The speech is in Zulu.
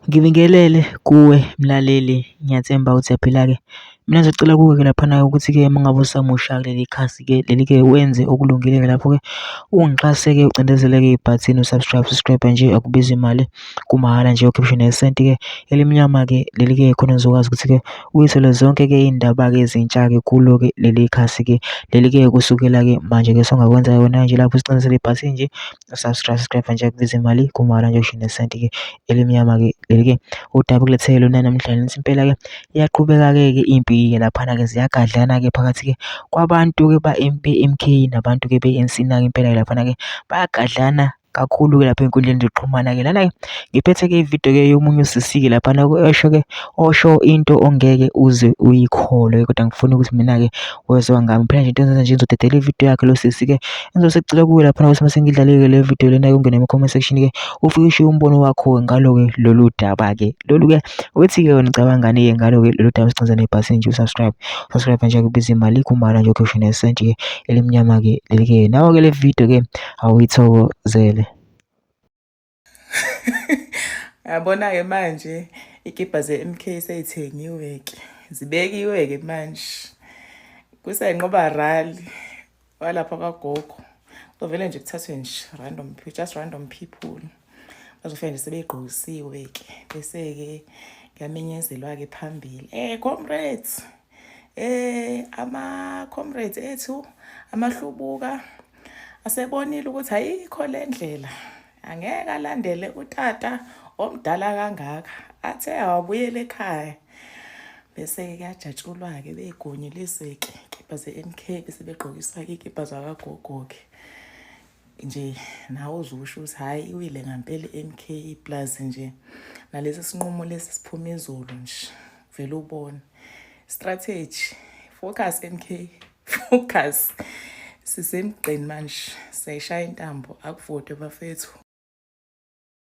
Ngibingelele kuwe mlaleli, ngiyathemba ukuthi uyaphila-ke. Mina ngizocela kuwe-ke laphana ukuthi-ke uma ngabe usamusha kuleli khasi-ke leli-ke wenze okulungile-ke lapho-ke ungixhase-ke ucindezele-ke ibhathini subscribe nje akubizi imali, kumahhala nje ukhiphishe nesenti-ke elimnyama-ke leli-ke khona ngizokwazi ukuthi-ke uyithole zonke-ke iy'ndaba-ke ezintsha-ke kulo-ke leli khasi-ke leli-ke kusukela-ke manje-ke songakwenza wena nje lapho usicindezele ibhathini nje subscribe nje akubizi imali, kumahhala nje ukhiphishe nesenti-ke elimnyama-ke leli-ke udaba kuletheke lona namhlanje nithi impela-ke iyaqhubeka-ke impi-ke laphana-ke ziyagadlana-ke phakathi-ke kwabantu-ke ba-MK nabantu-ke be-ANC na-ke impela-ke laphana-ke bayagadlana kakhulu-ke lapha ey'nkundleni zokuxhumana-ke. Lana-ke ngiphethe-ke ividiyo-ke yomunye usisi-ke laphana osho into ongeke uze uyikholwe, kodwa ngifuna ukuthi mina-ke wezwa ngami phela nje into engenza nje ngizodedela ividiyo yakhe lo sisi-ke engizosekucela kuwe laphana ukuthi mase ngidlale-ke le vidiyo lena ungene ema-comment section-ke ufike ushiye umbono wakho ngalo-ke lolu daba-ke lolu-ke uthi-ke wena ucabangani-ke ngalo-ke lolu daba sicindezela nebhasi nje subscribe nje akubiza imali, kumahhala nje ukhiphishe nesenti-ke elimnyama-ke leli-ke nawe-ke le vidiyo-ke awuyithokozele. Yabona-ke manje ikibha ze-MK sey'thengiwe-ke zibekiwe-ke manje kusayinqoba rally walapha kwagogo. Kuzovele nje kuthathwe nje random people bazofika nje sebey'gqokisiwe-ke bese-ke kuyamenyezelwa-ke phambili comrades, ama-comrades ethu amahlubuka asebonile ukuthi ayikho le ndlela, angeke alandele utata omdala kangaka, athe awabuyele ekhaya. Bese-ke kuyajatshulwa-ke bey'gonyeliswe-ke ikibha ze-NK bese begqokiswa-ke ikibha zakagogo-ke nje nawe uzusho ukuthi hhayi iwile ngampela i-MK plus nje nalesi sinqumo lesi siphuma izolo nje vele ubone strategy. Focus MK, focus, sisemgqeni manje, siyayishaya intambo, akuvotwe bafethu.